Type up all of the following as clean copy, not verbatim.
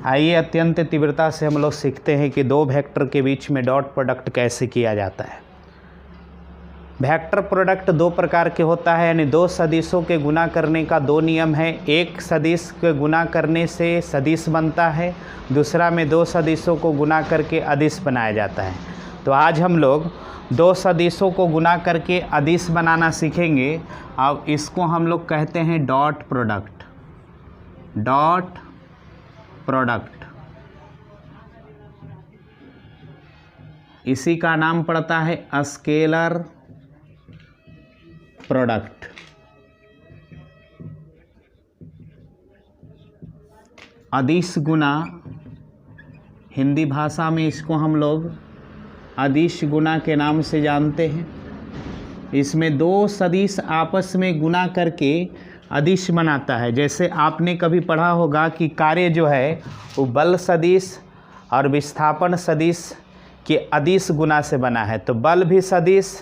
आइए अत्यंत तीव्रता से हम लोग सीखते हैं कि दो वेक्टर के बीच में डॉट प्रोडक्ट कैसे किया जाता है। वेक्टर प्रोडक्ट दो प्रकार के होता है, यानी दो सदिशों के गुना करने का दो नियम है। एक सदिश के गुना करने से सदिश बनता है, दूसरा में दो सदिशों को गुना करके अदिश बनाया जाता है। तो आज हम लोग दो सदिशों को गुना करके अदिश बनाना सीखेंगे। अब इसको हम लोग कहते हैं डॉट प्रोडक्ट। डॉट प्रोडक्ट, इसी का नाम पड़ता है स्केलर प्रोडक्ट। अदिश गुना, हिंदी भाषा में इसको हम लोग अदिश गुना के नाम से जानते हैं। इसमें दो सदिश आपस में गुना करके अदिश बनाता है। जैसे आपने कभी पढ़ा होगा कि कार्य जो है वो बल सदिश और विस्थापन सदिश के अदिश गुना से बना है। तो बल भी सदिश,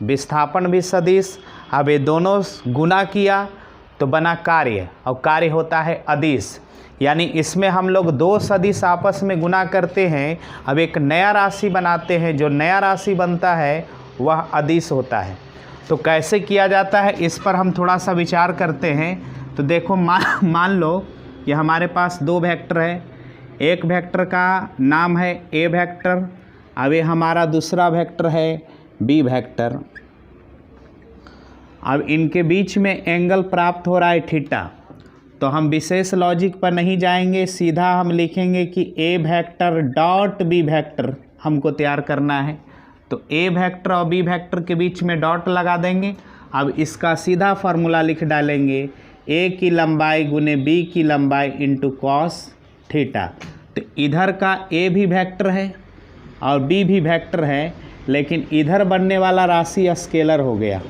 विस्थापन भी सदिश, अब ये दोनों गुना किया तो बना कार्य, और कार्य होता है अदिश। यानी इसमें हम लोग दो सदिश आपस में गुना करते हैं, अब एक नया राशि बनाते हैं। जो नया राशि बनता है वह अदिश होता है। तो कैसे किया जाता है इस पर हम थोड़ा सा विचार करते हैं। तो देखो मान लो कि हमारे पास दो वेक्टर है। एक वेक्टर का नाम है ए वेक्टर, अब ये हमारा दूसरा वेक्टर है बी वेक्टर। अब इनके बीच में एंगल प्राप्त हो रहा है थीटा। तो हम विशेष लॉजिक पर नहीं जाएंगे, सीधा हम लिखेंगे कि A vector dot B vector हमको तैयार करना है। तो ए वेक्टर और बी वेक्टर के बीच में डॉट लगा देंगे। अब इसका सीधा फार्मूला लिख डालेंगे, ए की लंबाई गुने बी की लंबाई इंटू कॉस थीटा। तो इधर का ए भी वेक्टर है और बी भी वेक्टर है, लेकिन इधर बनने वाला राशि स्केलर हो गया।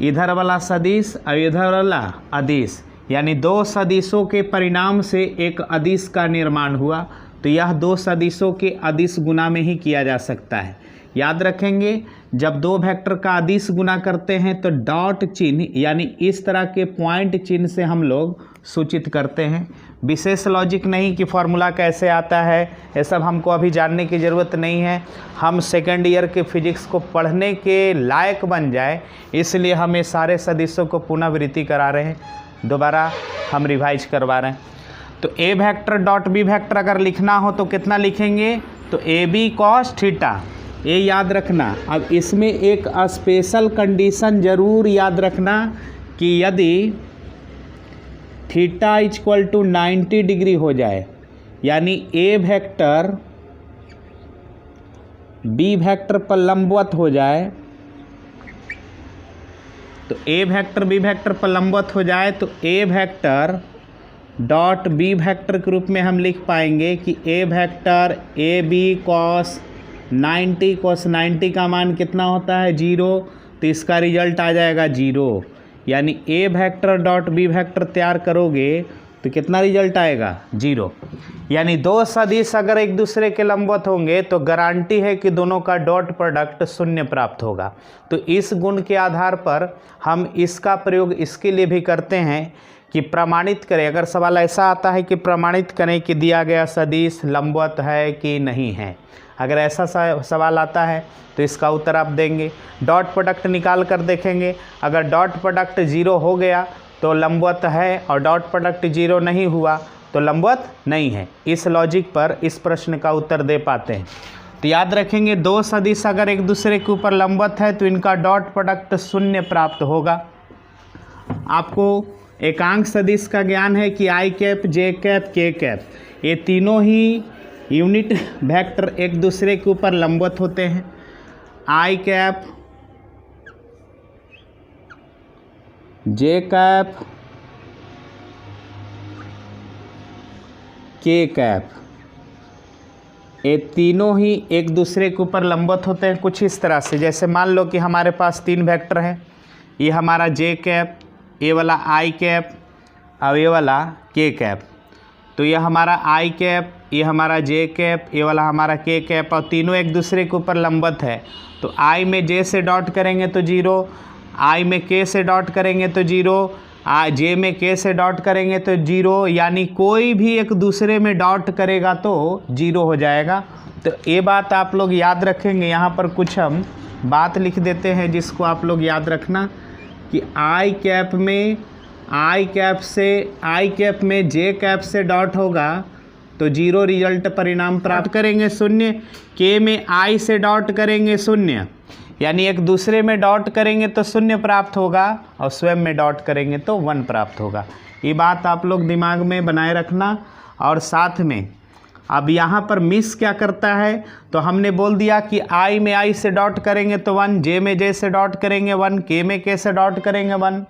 इधर वाला सदिश और इधर वाला अदिश, यानी दो सदिशों के परिणाम से एक अदिश का निर्माण हुआ। तो यह दो सदिशों के अदिश गुना में ही किया जा सकता है। याद रखेंगे, जब दो वेक्टर का अदिश गुना करते हैं तो डॉट चिन्ह यानी इस तरह के पॉइंट चिन्ह से हम लोग सूचित करते हैं। विशेष लॉजिक नहीं कि फॉर्मूला कैसे आता है, ये सब हमको अभी जानने की ज़रूरत नहीं है। हम सेकेंड ईयर के फिजिक्स को पढ़ने के लायक बन जाए, इसलिए हम ये सारे सदिशों को पुनरावृत्ति करा रहे हैं, दोबारा हम रिवाइज करवा रहे हैं। तो A vector dot B vector अगर लिखना हो तो कितना लिखेंगे, तो ए बी कॉस थीटा, ये याद रखना। अब इसमें एक स्पेशल कंडीशन ज़रूर याद रखना कि यदि थीटा इक्वल टू 90 डिग्री हो जाए, यानी ए वेक्टर बी वेक्टर पर लंबवत हो जाए, तो ए वेक्टर बी वेक्टर पर लंबवत हो जाए तो A vector dot B vector के रूप में हम लिख पाएंगे कि A vector A B cos 90, cos 90 का मान कितना होता है 0, तो इसका रिजल्ट आ जाएगा 0। यानी ए वेक्टर डॉट बी वेक्टर तैयार करोगे तो कितना रिजल्ट आएगा 0। यानी दो सदिश अगर एक दूसरे के लंबवत होंगे तो गारंटी है कि दोनों का डॉट प्रोडक्ट 0 प्राप्त होगा। तो इस गुण के आधार पर हम इसका प्रयोग इसके लिए भी करते हैं कि प्रमाणित करें। अगर सवाल ऐसा आता है कि प्रमाणित करें कि दिया गया सदिश लंबवत है कि नहीं है, अगर ऐसा सवाल आता है तो इसका उत्तर आप देंगे। डॉट प्रोडक्ट निकाल कर देखेंगे, अगर डॉट प्रोडक्ट 0 हो गया तो लंबवत है, और डॉट प्रोडक्ट 0 नहीं हुआ तो लंबवत नहीं है। इस लॉजिक पर इस प्रश्न का उत्तर दे पाते हैं। तो याद रखेंगे, दो सदिश अगर एक दूसरे के ऊपर लंबवत है तो इनका डॉट प्रोडक्ट 0 प्राप्त होगा। आपको एकांक सदिश का ज्ञान है कि आई कैप, जे कैप, के कैप, ये तीनों ही यूनिट वेक्टर एक दूसरे के ऊपर लंबवत होते हैं। आई कैप, जे कैप, के कैप, ये तीनों ही एक दूसरे के ऊपर लंबवत होते हैं कुछ इस तरह से। जैसे मान लो कि हमारे पास 3 वेक्टर हैं, ये हमारा जे कैप, ये वाला आई कैप और ये वाला के कैप। तो ये हमारा आई कैप, ये हमारा जे कैप, ये वाला हमारा के कैप, और तीनों एक दूसरे के ऊपर लंबवत है। तो आई में जे से डॉट करेंगे तो 0, आई में के से डॉट करेंगे तो 0, जे में के से डॉट करेंगे तो 0, यानी कोई भी एक दूसरे में डॉट करेगा तो 0 हो जाएगा। तो ये बात आप लोग याद रखेंगे। यहाँ पर कुछ हम बात लिख देते हैं जिसको आप लोग याद रखना कि आई कैप में जे कैप से डॉट होगा तो 0 रिजल्ट परिणाम प्राप्त करेंगे 0। के में आई से डॉट करेंगे 0, यानी एक दूसरे में डॉट करेंगे तो 0 प्राप्त होगा और स्वयं में डॉट करेंगे तो 1 प्राप्त होगा। ये बात आप लोग दिमाग में बनाए रखना। और साथ में अब यहाँ पर मिस क्या करता है, तो हमने बोल दिया कि आई में आई से डॉट करेंगे तो 1, जे में जे से डॉट करेंगे 1, के में के से डॉट करेंगे 1।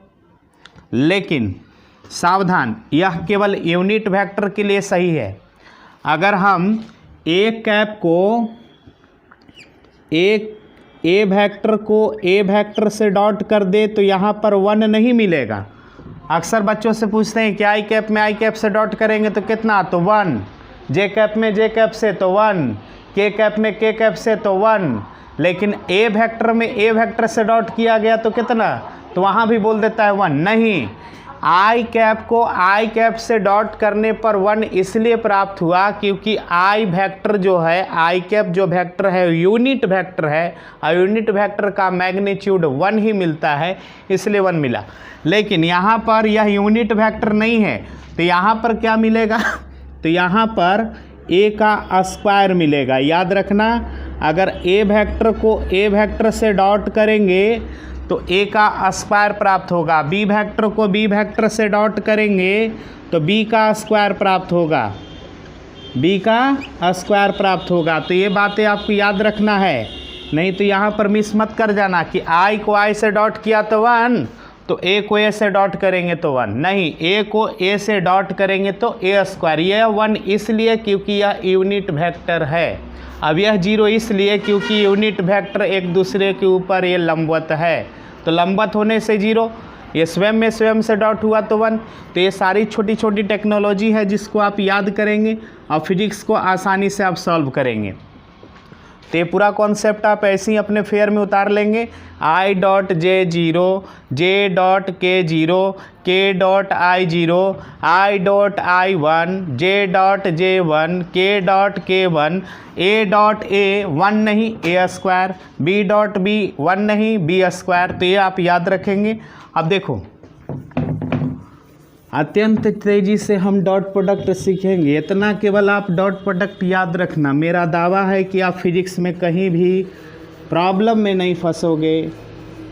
लेकिन सावधान, यह केवल यूनिट वेक्टर के लिए सही है। अगर हम ए वेक्टर को ए वेक्टर से डॉट कर दे तो यहाँ पर 1 नहीं मिलेगा। अक्सर बच्चों से पूछते हैं कि आई कैप में आई कैप से डॉट करेंगे तो कितना, तो 1, जे कैप में जे कैप से तो 1, के कैप में के कैप से तो 1। लेकिन ए वेक्टर में ए वेक्टर से डॉट किया गया तो कितना, तो वहाँ भी बोल देता है 1। नहीं, आई कैप को आई कैप से डॉट करने पर 1 इसलिए प्राप्त हुआ क्योंकि आई वेक्टर जो है, आई कैप जो वेक्टर है यूनिट वेक्टर है और यूनिट वेक्टर का मैग्नीट्यूड 1 ही मिलता है, इसलिए 1 मिला। लेकिन यहाँ पर यह यूनिट वेक्टर नहीं है तो यहाँ पर क्या मिलेगा, तो यहाँ पर ए का स्क्वायर मिलेगा। याद रखना, अगर ए वेक्टर को ए वेक्टर से डॉट करेंगे तो ए का स्क्वायर प्राप्त होगा, बी वेक्टर को बी वेक्टर से डॉट करेंगे तो बी का स्क्वायर प्राप्त होगा, बी का स्क्वायर प्राप्त होगा। तो ये बातें आपको याद रखना है, नहीं तो यहाँ पर मिस मत कर जाना कि आई को आई से डॉट किया तो 1, तो ए को ए से डॉट करेंगे तो 1। नहीं, ए को ए से डॉट करेंगे तो ए स्क्वायर। यह 1 इसलिए क्योंकि यह यूनिट वेक्टर है। अब यह 0 इसलिए क्योंकि यूनिट वेक्टर एक दूसरे के ऊपर ये लंबवत है, तो लंबवत होने से 0, ये स्वयं से डॉट हुआ तो 1। तो ये सारी छोटी छोटी टेक्नोलॉजी है जिसको आप याद करेंगे और फिजिक्स को आसानी से आप सॉल्व करेंगे। तो ये पूरा कॉन्सेप्ट आप ऐसे ही अपने फेयर में उतार लेंगे। I dot J 0, J dot के 0, के dot I 0, I dot I 1, J dot J 1, के डॉट के 1, ए डॉट ए 1 नहीं ए स्क्वायर, बी डॉट बी 1 नहीं बी स्क्वायर। तो ये आप याद रखेंगे। अब देखो, अत्यंत तेज़ी से हम डॉट प्रोडक्ट सीखेंगे, इतना केवल आप डॉट प्रोडक्ट याद रखना। मेरा दावा है कि आप फिजिक्स में कहीं भी प्रॉब्लम में नहीं फंसोगे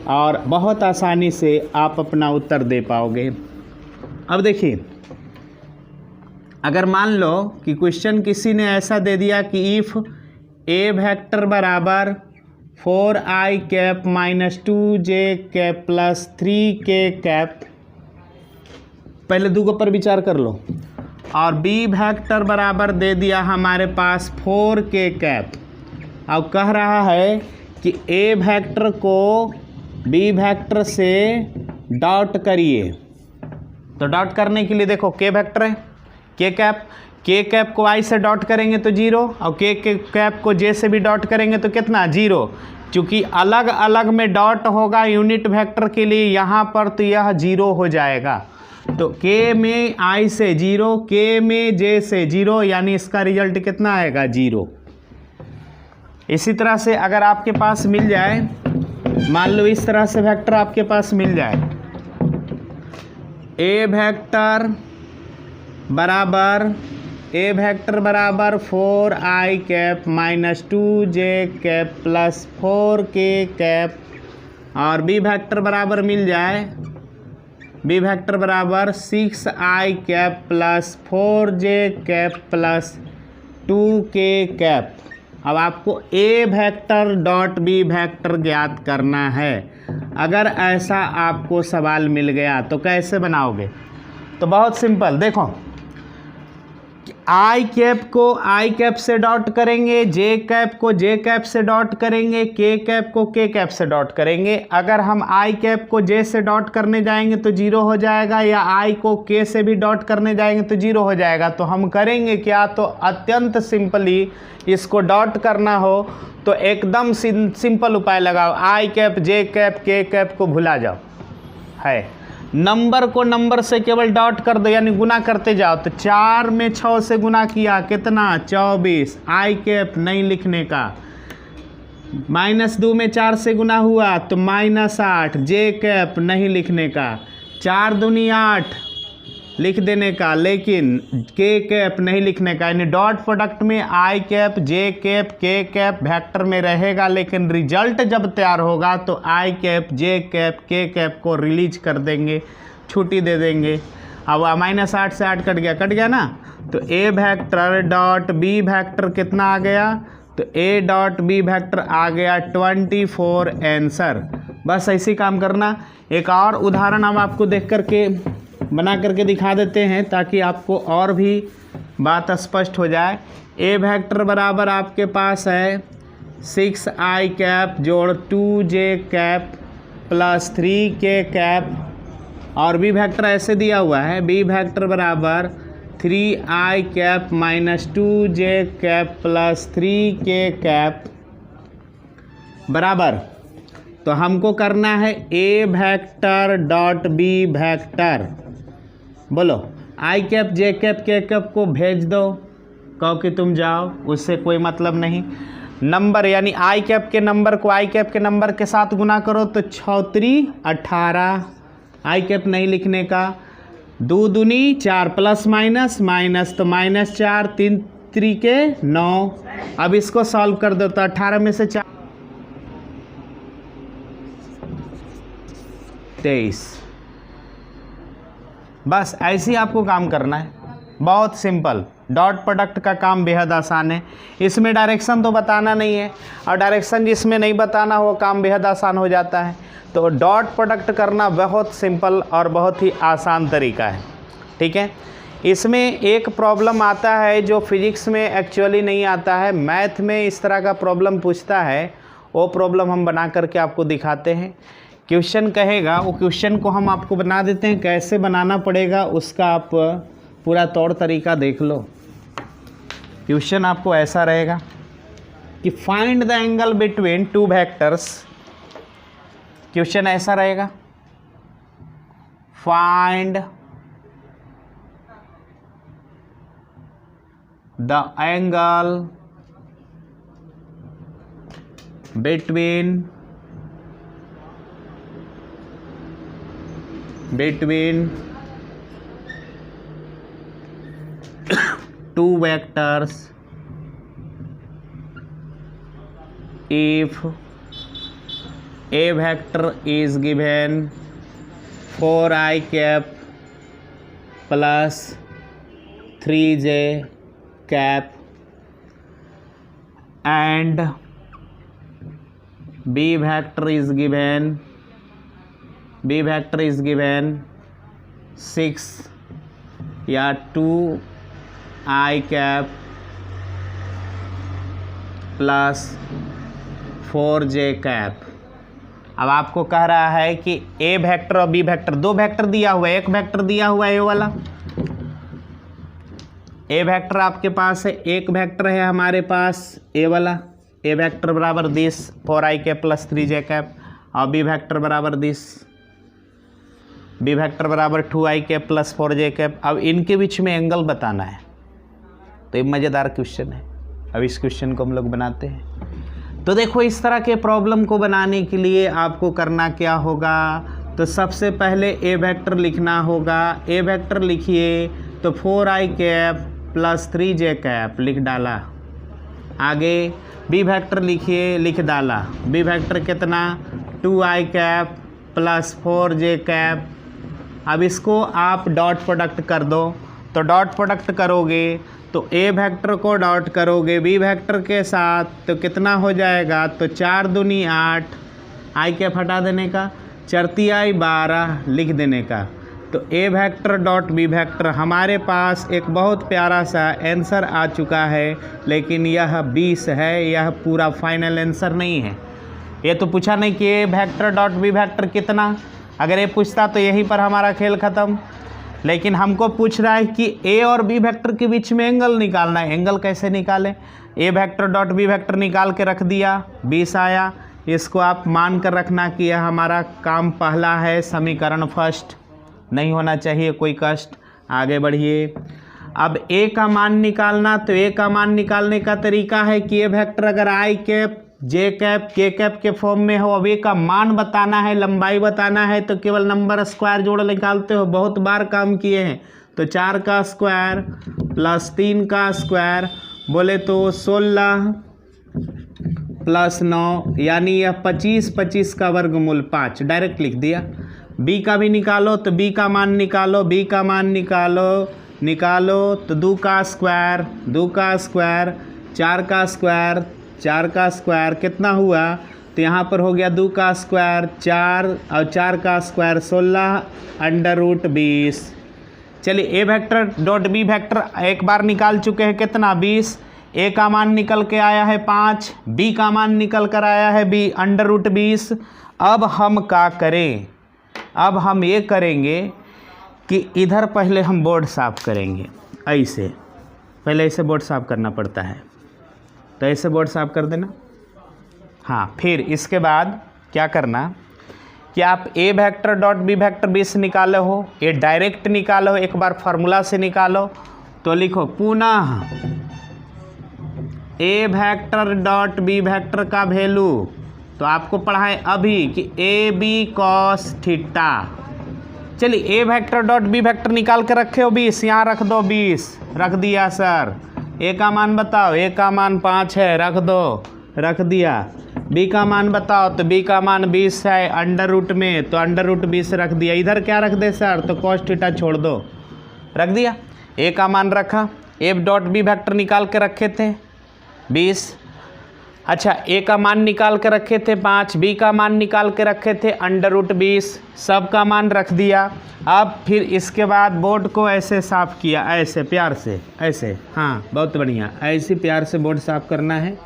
और बहुत आसानी से आप अपना उत्तर दे पाओगे। अब देखिए, अगर मान लो कि क्वेश्चन किसी ने ऐसा दे दिया कि इफ़ ए वेक्टर बराबर 4i cap minus 2j cap plus 3k cap, पहले दूगो पर विचार कर लो, और बी वेक्टर बराबर दे दिया हमारे पास 4k कैप। अब कह रहा है कि ए वेक्टर को बी वेक्टर से डॉट करिए। तो डॉट करने के लिए देखो, के वेक्टर है, के कैप को आई से डॉट करेंगे तो 0 और के कैप को जे से भी डॉट करेंगे तो कितना, 0। चूँकि अलग अलग में डॉट होगा यूनिट वेक्टर के लिए यहाँ पर, तो यह 0 हो जाएगा। तो के में आई से 0, के में जे से 0, यानी इसका रिजल्ट कितना आएगा, 0। इसी तरह से अगर आपके पास मिल जाए, मान लो इस तरह से वेक्टर आपके पास मिल जाए, ए वेक्टर बराबर 4i cap minus 2j cap plus 4k cap, और बी वेक्टर बराबर मिल जाए, बी वेक्टर बराबर 6i cap plus 4j cap plus 2k cap. अब आपको ए वेक्टर डॉट बी वेक्टर ज्ञात करना है। अगर ऐसा आपको सवाल मिल गया तो कैसे बनाओगे? तो बहुत सिंपल, देखो, आई कैप को आई कैप से डॉट करेंगे, जे कैप को जे कैप से डॉट करेंगे, के कैप को के कैप से डॉट करेंगे। अगर हम आई कैप को जे से डॉट करने जाएंगे तो 0 हो जाएगा, या आई को के से भी डॉट करने जाएंगे तो 0 हो जाएगा। तो हम करेंगे क्या, तो अत्यंत सिंपली इसको डॉट करना हो तो एकदम सिंपल उपाय लगाओ, आई कैप जे कैप के कैप को भुला जाओ, है। नंबर को नंबर से केवल डॉट कर दो, यानी गुना करते जाओ। तो 4 में 6 से गुना किया, कितना 24, आई कैप नहीं लिखने का। -2 में 4 से गुना हुआ तो -8, जे कैप नहीं लिखने का। 4 दूनी 8 लिख देने का, लेकिन के कैप नहीं लिखने का। यानी डॉट प्रोडक्ट में आई कैप, जे कैप, के कैप वेक्टर में रहेगा, लेकिन रिजल्ट जब तैयार होगा तो आई कैप, जे कैप, के कैप को रिलीज कर देंगे, छुट्टी दे देंगे। अब -8 से 8 कट गया ना। तो A vector dot B vector कितना आ गया? तो ए डॉट बी वेक्टर आ गया 24 आंसर। बस ऐसे ही काम करना। एक और उदाहरण हम आपको देख करके बना करके दिखा देते हैं ताकि आपको और भी बात स्पष्ट हो जाए। ए वेक्टर बराबर आपके पास है 6 आई कैप जोड़ 2 जे कैप प्लस 3 के कैप, और बी वेक्टर ऐसे दिया हुआ है, बी वेक्टर बराबर 3 आई कैप माइनस 2 जे कैप प्लस 3 के कैप बराबर। तो हमको करना है ए वेक्टर डॉट बी वेक्टर। बोलो, आई कैप, जे कैप, के कैप को भेज दो, कहो कि तुम जाओ, उससे कोई मतलब नहीं। नंबर यानी आई कैप के नंबर को आई कैप के नंबर के साथ गुना करो तो 6 18, आई कैप नहीं लिखने का। 2 दूनी 4 प्लस माइनस तो -4, 3 3 9। अब इसको सॉल्व कर दो तो 18 में से 4 23। बस ऐसे ही आपको काम करना है, बहुत सिंपल। डॉट प्रोडक्ट का काम बेहद आसान है। इसमें डायरेक्शन तो बताना नहीं है, और डायरेक्शन जिसमें नहीं बताना वो काम बेहद आसान हो जाता है। तो डॉट प्रोडक्ट करना बहुत सिंपल और बहुत ही आसान तरीका है, ठीक है। इसमें एक प्रॉब्लम आता है जो फिजिक्स में एक्चुअली नहीं आता है, मैथ में इस तरह का प्रॉब्लम पूछता है। वो प्रॉब्लम हम बना करके आपको दिखाते हैं। क्वेश्चन कहेगा, वो क्वेश्चन को हम आपको बना देते हैं, कैसे बनाना पड़ेगा उसका आप पूरा तौर तरीका देख लो। क्वेश्चन आपको ऐसा रहेगा कि find the angle between 2 vectors. Question ऐसा रहेगा, find the angle between 2 vectors if a vector is given 4i cap plus 3j cap and b vector is given 6 या 2i cap plus 4j cap. अब आपको कह रहा है कि A vector और बी वेक्टर, 2 वेक्टर दिया हुआ है, एक वेक्टर दिया हुआ है ए वाला। ए वेक्टर आपके पास है, एक वेक्टर है हमारे पास ए वाला। ए वेक्टर बराबर 10 4i cap plus 3j cap, और बी वेक्टर बराबर 10, बी वेक्टर बराबर 2i cap plus 4j cap. अब इनके बीच में एंगल बताना है। तो ये मज़ेदार क्वेश्चन है। अब इस क्वेश्चन को हम लोग बनाते हैं। तो देखो, इस तरह के प्रॉब्लम को बनाने के लिए आपको करना क्या होगा? तो सबसे पहले ए वेक्टर लिखना होगा। ए वेक्टर लिखिए तो 4i cap plus 3j cap लिख डाला। आगे बी वेक्टर लिखिए, लिख डाला। बी वेक्टर कितना? 2i cap plus 4j cap. अब इसको आप डॉट प्रोडक्ट कर दो। तो डॉट प्रोडक्ट करोगे तो ए वेक्टर को डॉट करोगे बी वेक्टर के साथ, तो कितना हो जाएगा? तो 4 दूनी 8, आई कैप हटा देने का, 4 तिहाई 12 लिख देने का। तो A vector dot B vector हमारे पास एक बहुत प्यारा सा आंसर आ चुका है, लेकिन यह 20 है, यह पूरा फाइनल आंसर नहीं है। ये तो पूछा नहीं कि A vector dot B vector कितना। अगर ये पूछता तो यहीं पर हमारा खेल ख़त्म। लेकिन हमको पूछ रहा है कि ए और बी वेक्टर के बीच में एंगल निकालना है। एंगल कैसे निकालें? ए वेक्टर डॉट बी वेक्टर निकाल के रख दिया, 20 आया। इसको आप मान कर रखना कि यह हमारा काम पहला है, समीकरण फर्स्ट। नहीं होना चाहिए कोई कष्ट। आगे बढ़िए। अब ए का मान निकालना, तो ए का मान निकालने का तरीका है कि ए वेक्टर अगर आई कैप जे कैप के कैप के फॉर्म में हो, अब ए का मान बताना है, लंबाई बताना है, तो केवल नंबर स्क्वायर जोड़ निकालते हो, बहुत बार काम किए हैं। तो 4 का स्क्वायर प्लस 3 का स्क्वायर बोले तो 16 प्लस 9 यानी यह 25, 25 का वर्गमूल 5 डायरेक्ट लिख दिया। बी का भी निकालो, तो बी का मान निकालो, बी का मान निकालो तो 2 का स्क्वायर 2 का स्क्वायर 4 का स्क्वायर 4 का स्क्वायर कितना हुआ, तो यहाँ पर हो गया 2 का स्क्वायर 4 और 4 का स्क्वायर 16 अंडर रूट 20। चलिए A vector dot B vector एक बार निकाल चुके हैं कितना 20। ए का मान निकल के आया है 5, बी का मान निकल कर आया है बी अंडर रूट 20। अब हम क्या करें, अब हम ये करेंगे कि इधर पहले हम बोर्ड साफ़ करेंगे। ऐसे पहले ऐसे बोर्ड साफ़ करना पड़ता है, तो ऐसे बोर्ड साफ़ कर देना। हाँ, फिर इसके बाद क्या करना कि आप ए वेक्टर डॉट बी वेक्टर 20 निकाले हो, ये डायरेक्ट निकालो, एक बार फार्मूला से निकालो। तो लिखो पुनः ए वेक्टर डॉट बी वेक्टर का वैल्यू, तो आपको पढ़ा है अभी कि ए बी कॉस थीटा। चलिए A vector dot B vector निकाल के रखे हो 20, यहाँ रख दो 20, रख दिया सर। ए का मान बताओ, ए का मान 5 है, रख दो, रख दिया। बी का मान बताओ, तो बी का मान 20 है अंडर रूट में, तो अंडर रूट 20 रख दिया। इधर क्या रख दे सर, तो कॉस थीटा छोड़ दो, रख दिया। ए का मान रखा, ए डॉट बी वेक्टर निकाल के रखे थे 20। अच्छा, ए का मान निकाल के रखे थे 5, बी का मान निकाल के रखे थे अंडर रूट 20, सब का मान रख दिया। अब फिर इसके बाद बोर्ड को ऐसे साफ़ किया, ऐसे प्यार से, ऐसे, हाँ बहुत बढ़िया, ऐसे प्यार से बोर्ड साफ़ करना है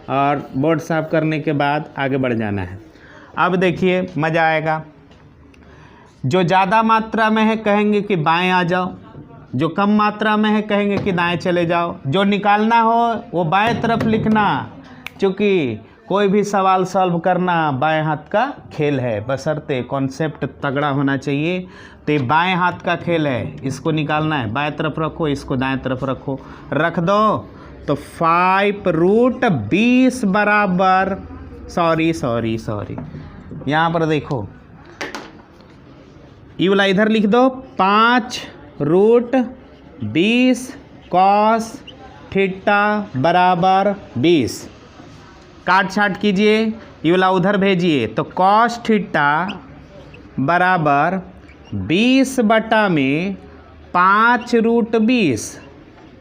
और बोर्ड साफ़ करने के बाद आगे बढ़ जाना है। अब देखिए मज़ा आएगा। जो ज़्यादा मात्रा में है कहेंगे कि बाएं आ जाओ, जो कम मात्रा में है कहेंगे कि दाएं चले जाओ। जो निकालना हो वो बाएं तरफ लिखना, क्योंकि कोई भी सवाल सॉल्व करना बाएं हाथ का खेल है, बशर्ते कॉन्सेप्ट तगड़ा होना चाहिए। तो ये बाएं हाथ का खेल है, इसको निकालना है, बाएं तरफ रखो, इसको दाएं तरफ रखो, रख दो। तो 5 रूट 20 बराबर, सॉरी यहाँ पर देखो, ये वाला इधर लिख दो, 5 रूट 20 कॉस थीटा बराबर 20। काट छाट कीजिए, ये वाला उधर भेजिए, तो कॉस थीटा बराबर 20 बटा में 5 रूट 20,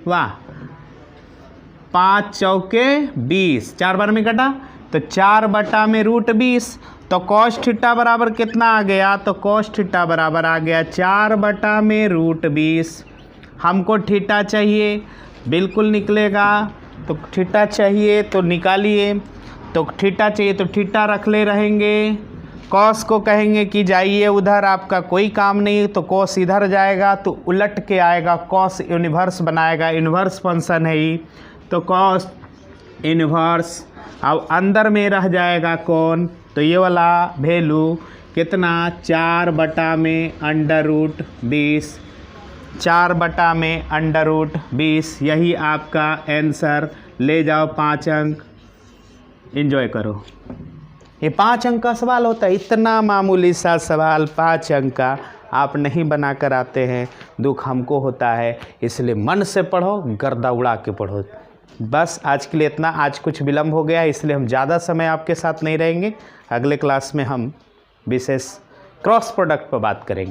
वाह 5 चौके 20, 4 बार में कटा, तो 4 बटा में रूट 20। तो कॉस थीटा बराबर कितना आ गया, तो कॉस थीटा बराबर आ गया 4 बटा में रूट 20। हमको थीटा चाहिए, बिल्कुल निकलेगा। तो थीटा चाहिए तो निकालिए, तो थीटा चाहिए तो थीटा रख ले रहेंगे। कॉस को कहेंगे कि जाइए उधर, आपका कोई काम नहीं, तो कॉस इधर जाएगा तो उलट के आएगा, कॉस इन्वर्स बनाएगा, इन्वर्स फंक्शन है ही, तो कॉस इन्वर्स। अब अंदर में रह जाएगा कौन, तो ये वाला वैल्यू कितना, 4 बटा में अंडर रूट 20, 4 बटा में अंडर रूट 20, यही आपका आंसर। ले जाओ 5 अंक, एंजॉय करो। ये 5 अंक का सवाल होता है, इतना मामूली सा सवाल 5 अंक का आप नहीं बना कर आते हैं, दुख हमको होता है। इसलिए मन से पढ़ो, गर्दा उड़ा के पढ़ो। बस आज के लिए इतना। आज कुछ विलम्ब हो गया, इसलिए हम ज़्यादा समय आपके साथ नहीं रहेंगे। अगले क्लास में हम विशेष क्रॉस प्रोडक्ट पर बात करेंगे।